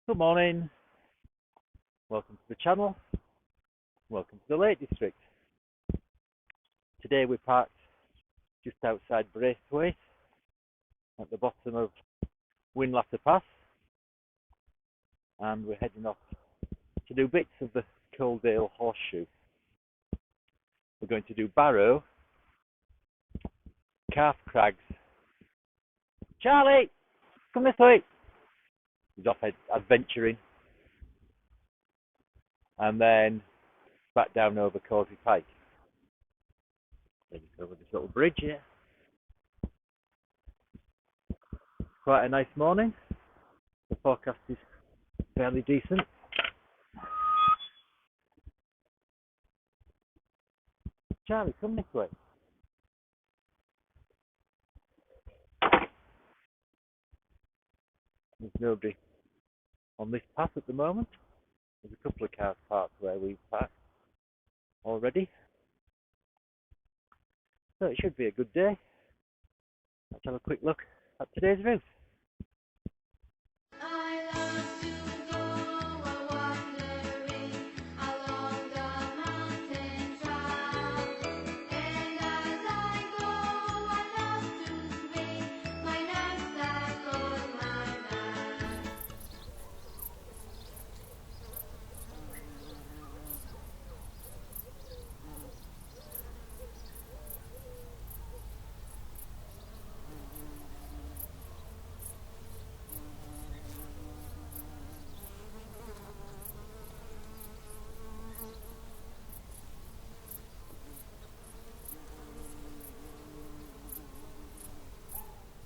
Good morning, welcome to the channel, welcome to the Lake District. Today we parked just outside Braithwaite at the bottom of Wainwright Pass, and we're heading off to do bits of the Coaldale Horseshoe. We're going to do Barrow, Crags. Charlie, come this way. He's off adventuring, and then back down over Causey Pike. Then it's over this little bridge here. Quite a nice morning. The forecast is fairly decent. Charlie, come this way. There's nobody on this path at the moment. There's a couple of cars parked where we've parked already. So it should be a good day. Let's have a quick look at today's route.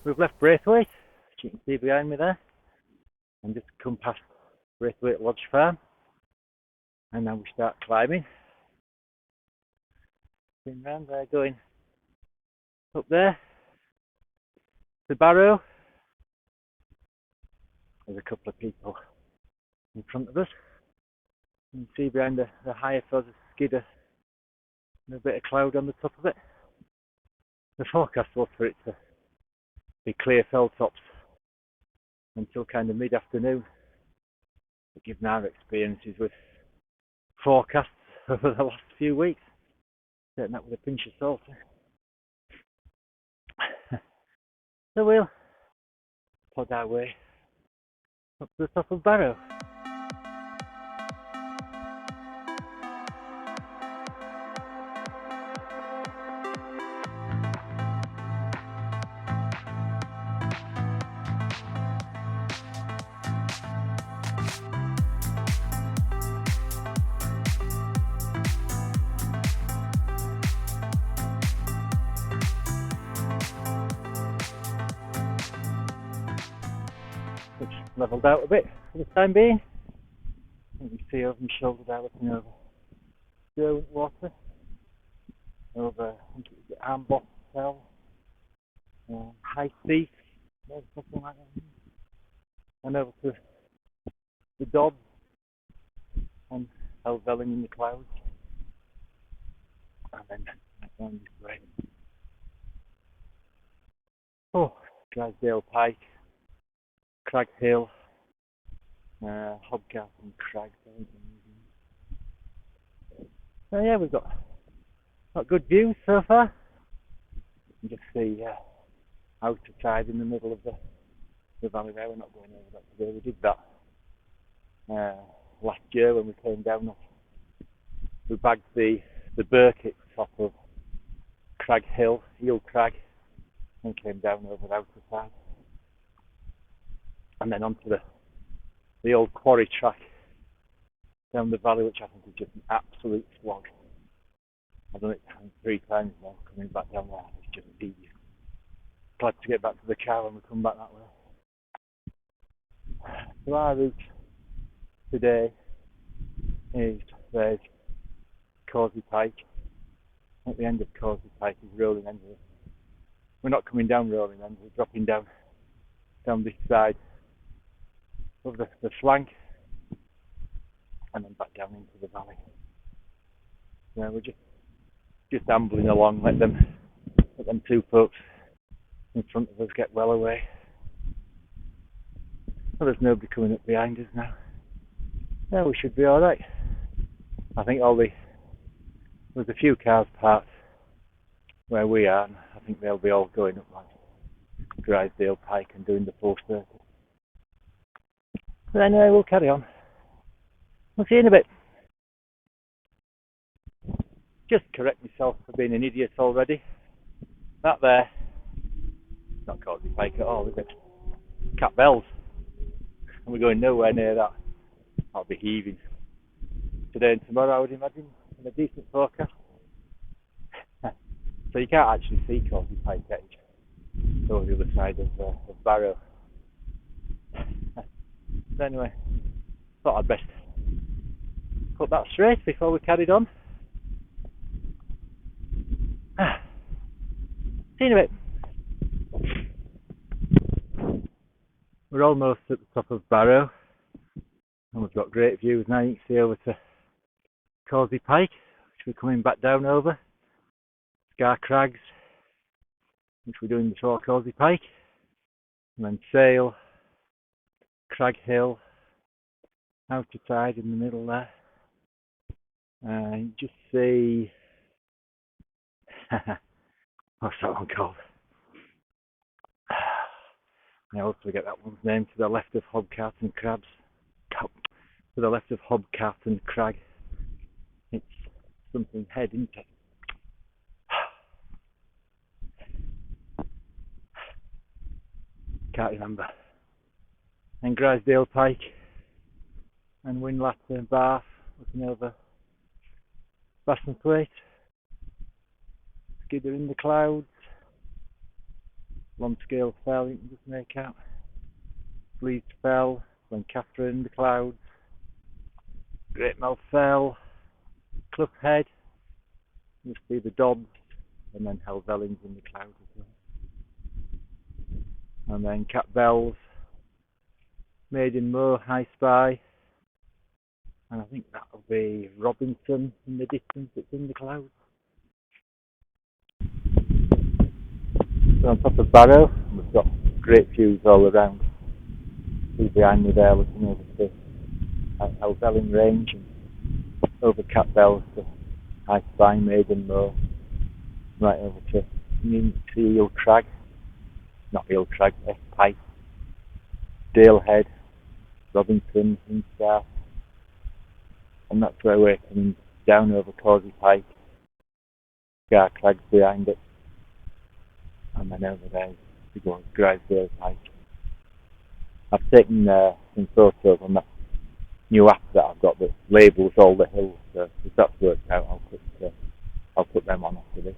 We've left Braithwaite, as you can see behind me there, and just come past Braithwaite Lodge Farm, and now we start climbing. Been round there, going up there to Barrow. There's a couple of people in front of us. You can see behind the higher fuzz of skidder and a bit of cloud on the top of it. The forecast was for it to be clear fell tops until kind of mid-afternoon. But given our experiences with forecasts over the last few weeks, taking that with a pinch of salt. So we'll plod our way up to the top of Barrow. Which levelled out a bit for the time being. You can see over my shoulder there looking over Derwentwater, over I think it was the Armboss Cell, High Sea, something like that, and over to the Dobbs and Helvellyn in the clouds, and then down this way. Oh, Drysdale Pike, Crag Hill, Hobgarth and Crags. So yeah, we've got good views so far. You can just see outer side in the middle of the valley there. We're not going over that today. We did that last year when we came down. We bagged the Burkitt top of Crag Hill, Eel Crag, and came down over the outer side. And then onto the old quarry track down the valley, which I think is just an absolute slog. I've done it 3 times now, coming back down there. It's just easy. Glad to get back to the car when we come back that way. So our route today is there's Causey Pike. At the end of Causey Pike is Rolling End. We're not coming down Rolling End, we're dropping down this side of the flank and then back down into the valley. Yeah, we're just ambling along, let them 2 folks in front of us get well away. Well, there's nobody coming up behind us now. No, we should be alright. I think there's a few cars parked where we are, and I think they'll be all going up like Drysdale Pike and doing the full circuit. But anyway, we'll carry on. We'll see you in a bit. Just correct myself for being an idiot already. That there, not Causey Pike at all, is it? Cat Bells. And we're going nowhere near that. I'll be heaving. Today and tomorrow, I would imagine, in a decent forecast. So you can't actually see Causey Pike Edge. It's over the other side of Barrow. But anyway, thought I'd best put that straight before we carried on. See you in a bit. We're almost at the top of Barrow, and we've got great views now. You can see over to Causey Pike, which we're coming back down over. Crags, which we're doing before Causey Pike, and then Sale, Crag Hill, outer tide in the middle there. You just see, what's that one called? I always forget that one's name. To the left of Hobcart and Crabs. To the left of Hobcart and Crag. It's something head, isn't it? Can't remember. And Drysdale Pike and Wainwright and Bath, looking over Baston Plate. Skidder in the clouds. Long Scale Fell, you can just make out. Leeds Fell, Glen Catherine in the clouds. Great Mel Fell, Clough Head, you see the Dobbs, and then Helvellyn's in the clouds as well. And then Cat Bells, Maiden Moor, High Spy, and I think that'll be Robinson in the distance, it's in the clouds. So on top of Barrow, we've got great views all around. See behind me there, looking over to Helvellyn Range and over Cat Bells to High Spy, Maiden Moor, right over to Eel Crag, not Eel Crag, Pike, Dalehead, Robinson, Hinstar, and that's where we're coming down over Causey Pike, Crags behind it, and then over there we go to Drysdale Pike. I've taken some photos on that new app that I've got that labels all the hills, so if that's worked out I'll put them on after this.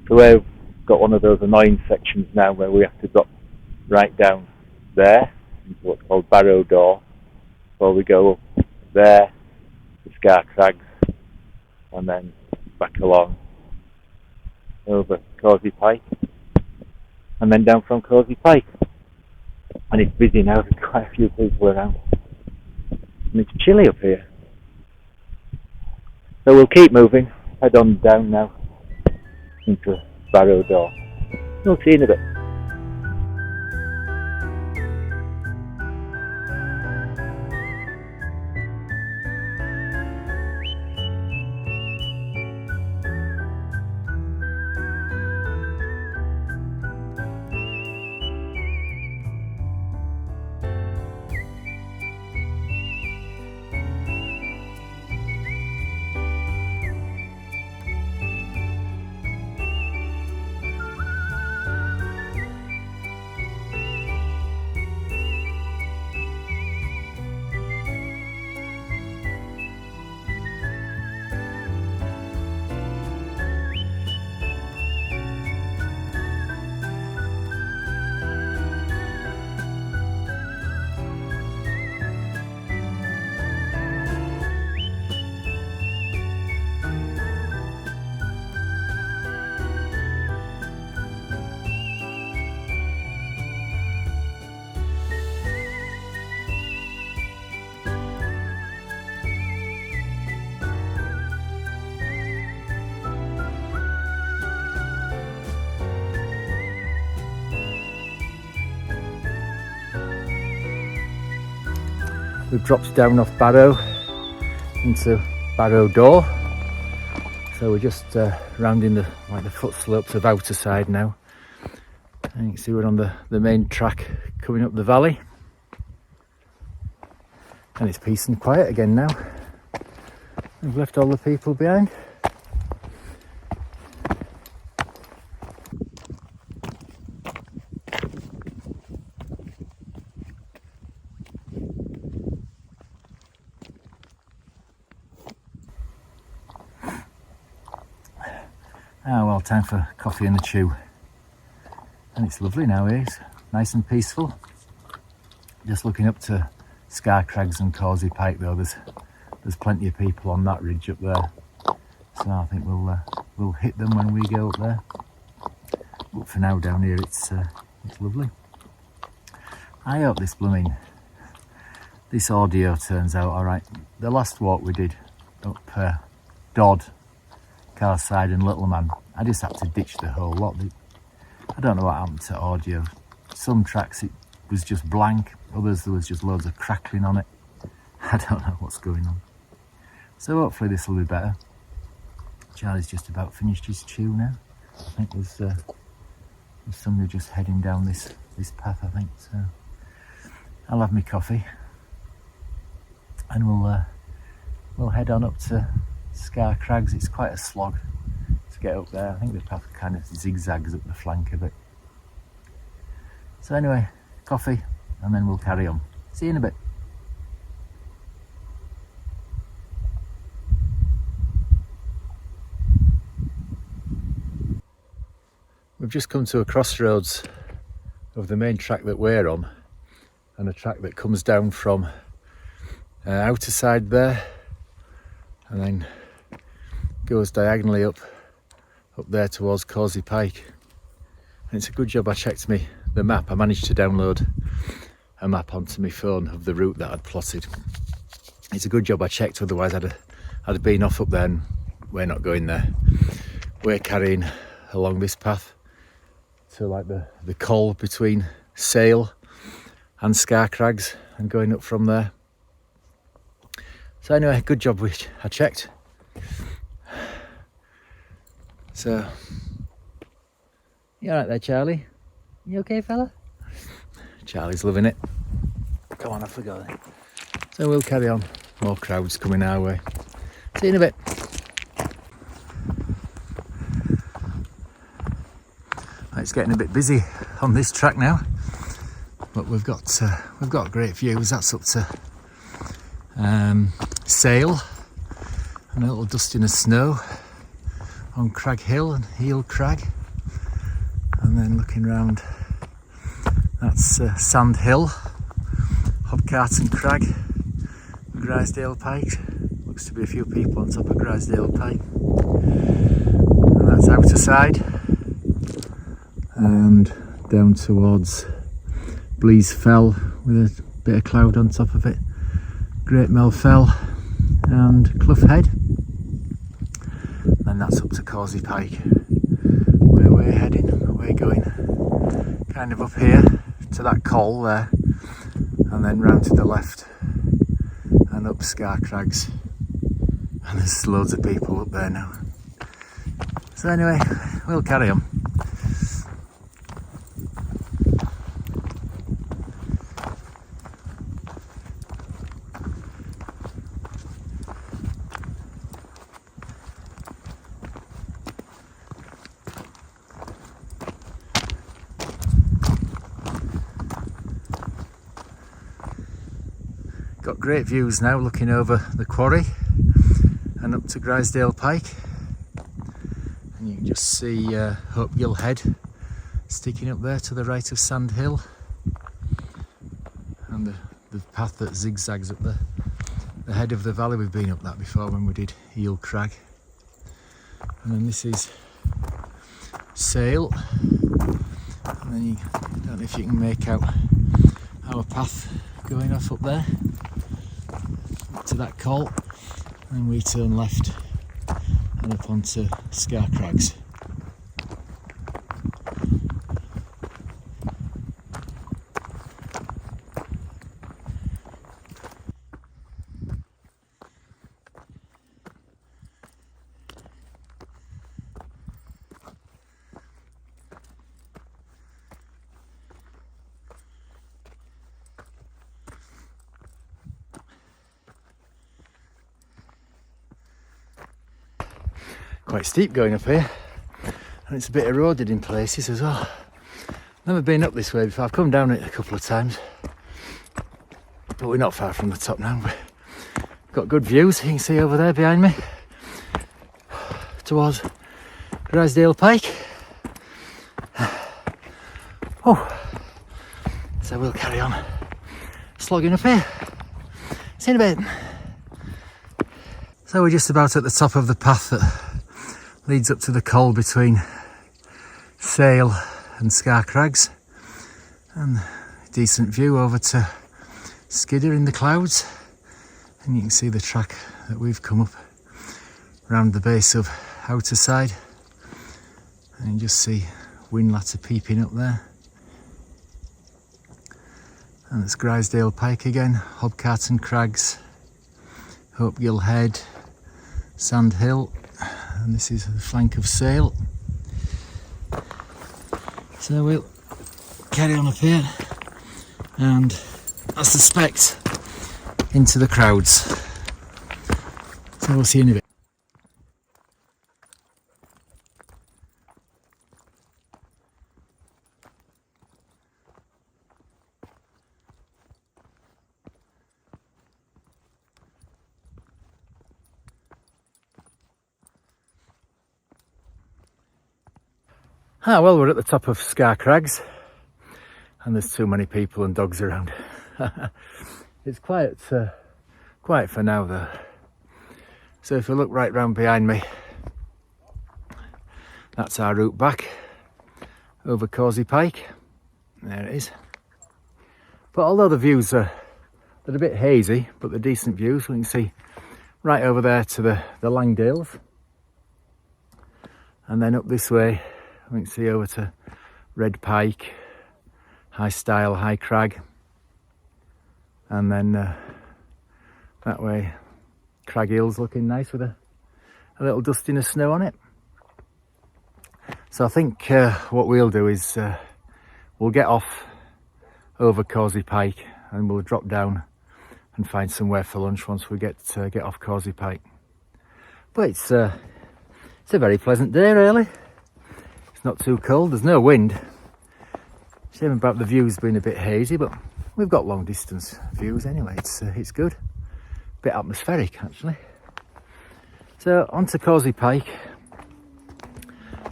So we've got one of those annoying sections now where we have to drop right down there into what's called Barrow Door before we go up there to Crags and then back along over Causey Pike and then down from Causey Pike. And it's busy now, there's quite a few people around. And it's chilly up here. So we'll keep moving, head on down now into Barrow Door. We'll see you in a bit. we've dropped down off Barrow into Barrow Door, so we're just rounding the foot slopes of outer side now, and you can see we're on the main track coming up the valley, and it's peace and quiet again now. We've left all the people behind. Ah well, time for coffee and a chew. And it's lovely now, it's nice and peaceful. Just looking up to Crags and Causey Pike though, there's plenty of people on that ridge up there. So I think we'll hit them when we go up there. But for now down here it's lovely. I hope this audio turns out alright. The last walk we did up Dodd, Carside and Little Man, I just had to ditch the whole lot. I don't know what happened to audio. Some tracks it was just blank, others there was just loads of crackling on it. I don't know what's going on. So hopefully this will be better. Charlie's just about finished his chew now. I think there's somebody just heading down this path, I think. So I'll have my coffee and we'll head on up to Crags. It's quite a slog to get up there. I think the path kind of zigzags up the flank of it. So anyway, coffee and then we'll carry on. See you in a bit. We've just come to a crossroads of the main track that we're on and a track that comes down from outer side there and then goes diagonally up there towards Causey Pike. And it's a good job I checked the map. I managed to download a map onto my phone of the route that I'd plotted. It's a good job I checked, otherwise I'd have been off up there, and we're not going there. We're carrying along this path to like the col between Sale and Crags and going up from there. So anyway, good job I checked. So, you alright there, Charlie? You okay, fella? Charlie's loving it. Come on, off we go then. So we'll carry on. More crowds coming our way. See you in a bit. It's getting a bit busy on this track now, but we've got great views. That's up to Sale and a little dusting of snow on Crag Hill and Heel Crag, and then looking round, that's Sand Hill, Hobcarton Crag, Grisdale Pike. Looks to be a few people on top of Grisdale Pike, and that's outer side, and down towards Blease Fell with a bit of cloud on top of it, Great Mel Fell and Clough Head. And that's up to Causey Pike where we're heading. We're going kind of up here to that col there and then round to the left and up Crags, and there's loads of people up there now. So anyway, we'll carry on. Got great views now looking over the quarry and up to Grisdale Pike, and you can just see Hopegill Head sticking up there to the right of Sand Hill, and the path that zigzags up the head of the valley. We've been up that before when we did Heel Crag. And then this is Sale, and then I don't know if you can make out our path going off up there to that col, and we turn left and up onto Crags. quite steep going up here, and it's a bit eroded in places as well. Never been up this way before. I've come down it a couple of times, but we're not far from the top now. We've got good views. You can see over there behind me towards Causey Pike. Oh, so we'll carry on slogging up here. See you in a bit. So we're just about at the top of the path that leads up to the col between Sale and Crags, and a decent view over to Skidder in the clouds, and you can see the track that we've come up round the base of Outer Side, and you just see Wainwrights peeping up there. And it's Causey Pike again, Hobcart and Crags, Hopegill Head, Sand Hill, and this is the flank of Sale. So we'll carry on up here and, I suspect, into the crowds. So we'll see you in a bit. Well, we're at the top of Crags, and there's too many people and dogs around. It's quiet for now though. So if you look right round behind me, that's our route back over Causey Pike. There it is. But although the views they're a bit hazy, but they're decent views. We can see right over there to the Langdales, and then up this way we can see over to Red Pike, High Stile, High Crag, and then that way Crag Hill's looking nice with a little dusting of snow on it. So I think what we'll do is we'll get off over Causey Pike and we'll drop down and find somewhere for lunch once we get off Causey Pike. But it's a very pleasant day really. It's not too cold, there's no wind. Shame about the views being a bit hazy, but we've got long distance views anyway. It's good. A bit atmospheric actually. So on to Causey Pike,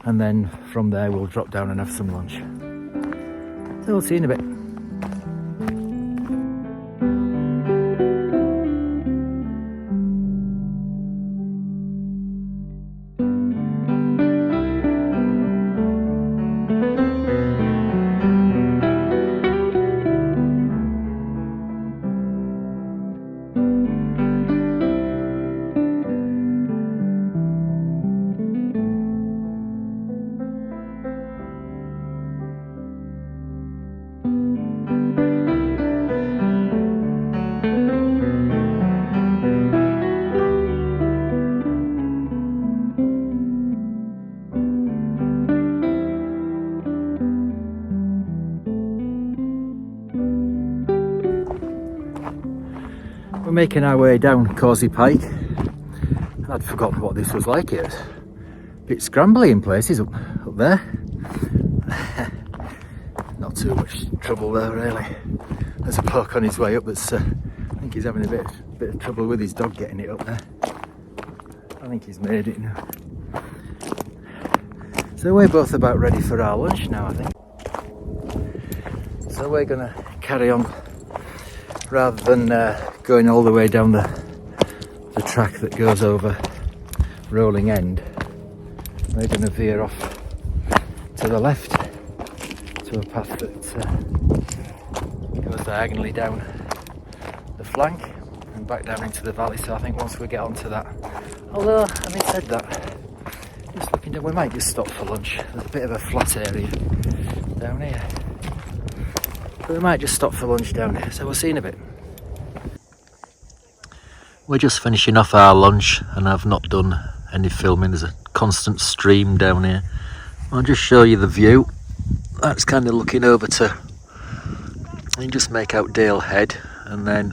and then from there we'll drop down and have some lunch. So we'll see you in a bit. We're making our way down Causey Pike. I'd forgotten what this was like here. A bit scrambly in places up there. Not too much trouble there really. There's a bloke on his way up that's I think he's having a bit of trouble with his dog getting it up there. I think he's made it now. So we're both about ready for our lunch now, I think. So we're gonna carry on rather than going all the way down the track that goes over Rolling End. We're going to veer off to the left to a path that goes diagonally down the flank and back down into the valley. So I think once we get onto that, although having said that, just looking down, we might just stop for lunch. There's a bit of a flat area down here, but we might just stop for lunch down here. So we'll see in a bit. We're just finishing off our lunch and I've not done any filming. There's a constant stream down here. I'll just show you the view. That's kind of looking over to, you can just make out Dale Head, and then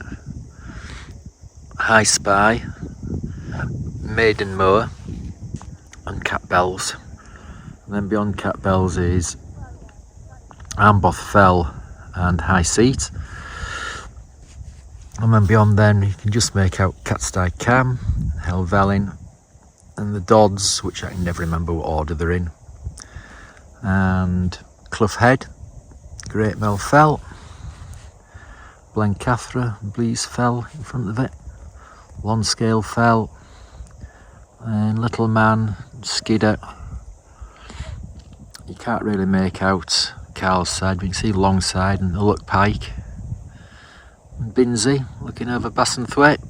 High Spy, Maiden Moor, and Cat Bells. And then beyond Cat Bells is Amboth Fell and High Seat. And then beyond then you can just make out Catstye Cam, Helvellyn, and the Dodds, which I can never remember what order they're in. And Clough Head, Great Mel Fell, Blencathra, Blease Fell in front of it, Lonscale Fell, and Little Man, Skidder. You can't really make out Carl's side, but you can see Longside and Ullock Pike. And Binsey looking over Bassenthwaite.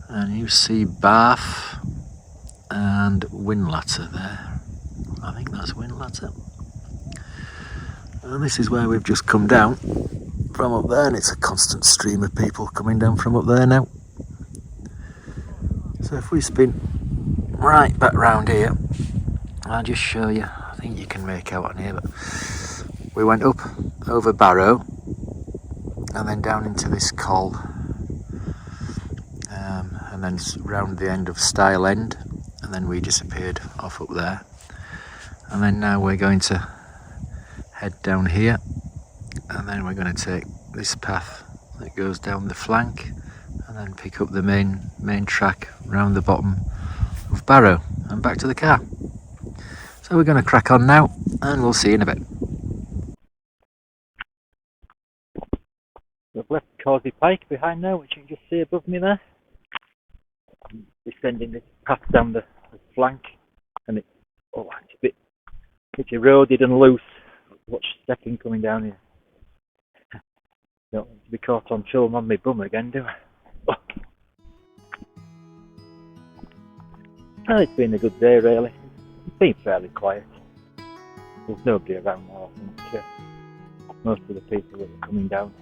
And you see Bath and Winlatter there. I think that's Winlatter. And this is where we've just come down from up there, and it's a constant stream of people coming down from up there now. So if we spin right back round here, I'll just show you. I think you can make out on here, but we went up over Barrow and then down into this col, and then round the end of Stile End, and then we disappeared off up there. And then now we're going to head down here, and then we're going to take this path that goes down the flank and then pick up the main track round the bottom of Barrow and back to the car. So we're going to crack on now, and we'll see you in a bit. We've left Causey Pike behind now, which you can just see above me there. I'm descending this path down the flank, and it's a bit eroded and loose. Watch stacking coming down here. Don't want to be caught on film on my bum again, do I? Well, it's been a good day, really. It's been fairly quiet. There's nobody around now, I think. Most of the people that are coming down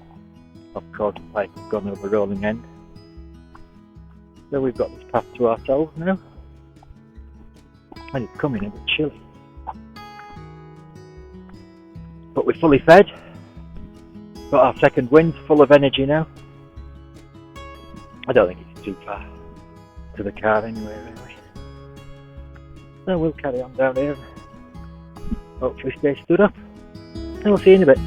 off Causey Pike have gone over Rolling End. So we've got this path to ourselves now. And it's coming a bit chilly. But we're fully fed. Got our second wind, full of energy now. I don't think it's too far to the car anyway, really. So we'll carry on down here. Hopefully stay stood up. And we'll see you in a bit.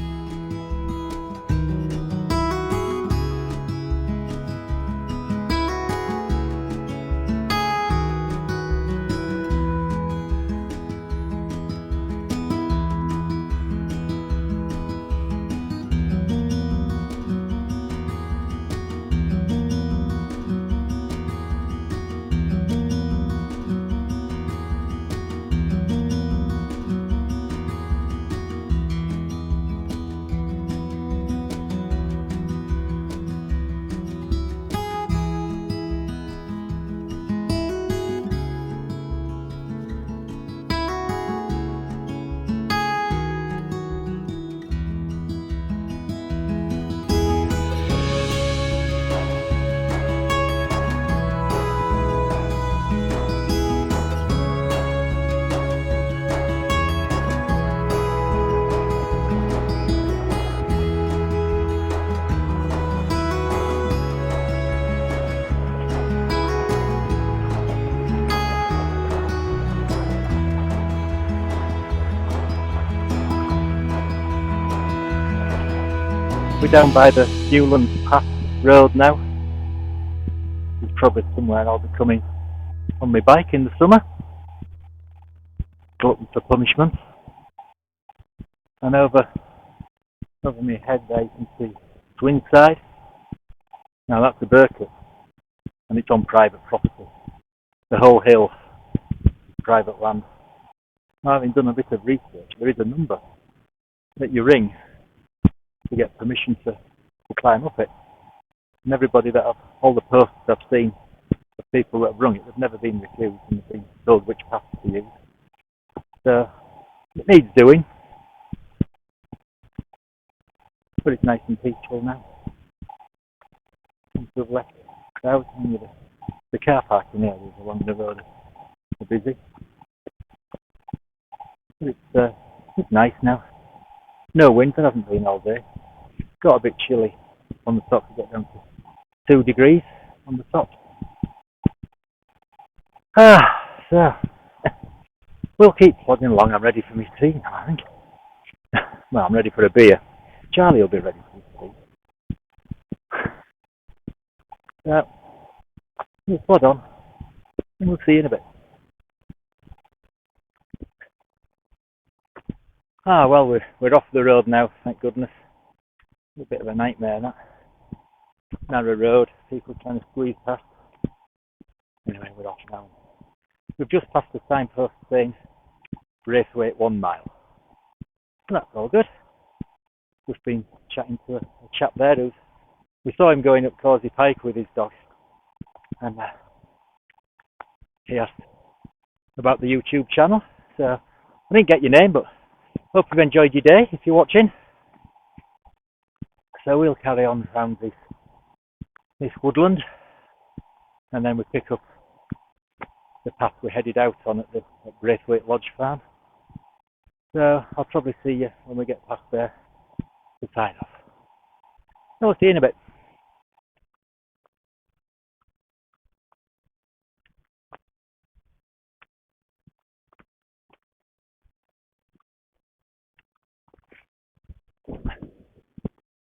We're down by the Newlands Pass road now. There's probably somewhere I'll be coming on my bike in the summer. Glutton for punishment. And over my head there you can see Twinside. Now that's a Burkett, and it's on private property. The whole hill, private land. Now, having done a bit of research, there is a number that you ring to get permission to climb up it. And everybody all the posts I've seen of people that have rung it, they've never been refused and they've been told which path to use. So it needs doing, but it's nice and peaceful now. Seems to have left crowds, and the car parking areas along the road are busy. But it's nice now. No wind, there hasn't been all day. Got a bit chilly on the top to get down to 2 degrees on the top. So, we'll keep plodding along. I'm ready for my tea now, I think. Well, I'm ready for a beer. Charlie will be ready for his tea. So, we'll plod on, and we'll see you in a bit. Ah, well, we're off the road now, thank goodness. A bit of a nightmare, that. Narrow road, people trying to squeeze past. Anyway, we're off now. We've just passed the signpost saying Braithwaite 1 mile. So that's all good. We've been chatting to a chap there we saw him going up Causey Pike with his dog, and he asked about the YouTube channel. So I didn't get your name, but hope you've enjoyed your day if you're watching. So we'll carry on around this woodland, and then we pick up the path we headed out on at Braithwaite Lodge Farm. So I'll probably see you when we get past there to sign off. So we'll see you in a bit.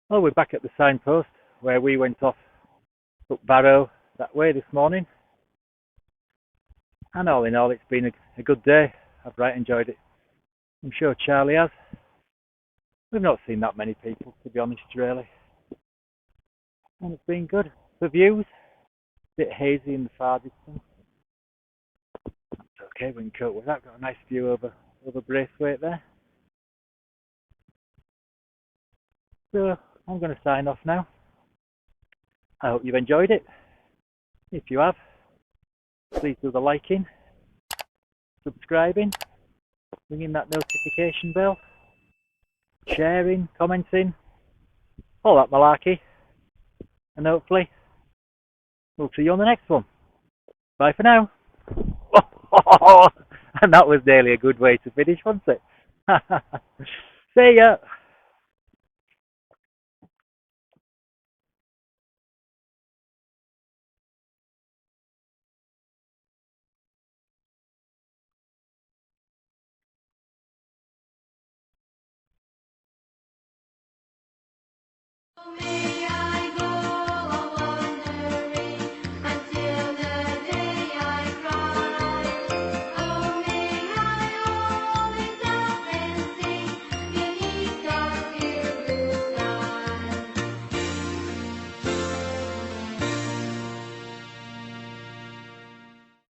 Well, we're back at the signpost where we went off up Barrow that way this morning. And all in all, it's been a good day. I've right enjoyed it. I'm sure Charlie has. We've not seen that many people, to be honest, really. And it's been good. The views, a bit hazy in the far distance. That's okay, we can cope with that. Got a nice view over Braithwaite there. So I'm going to sign off now. I hope you've enjoyed it. If you have, please do the liking, subscribing, ringing that notification bell, sharing, commenting, all that malarkey. And hopefully, we'll see you on the next one. Bye for now. And that was nearly a good way to finish, wasn't it? See ya. May I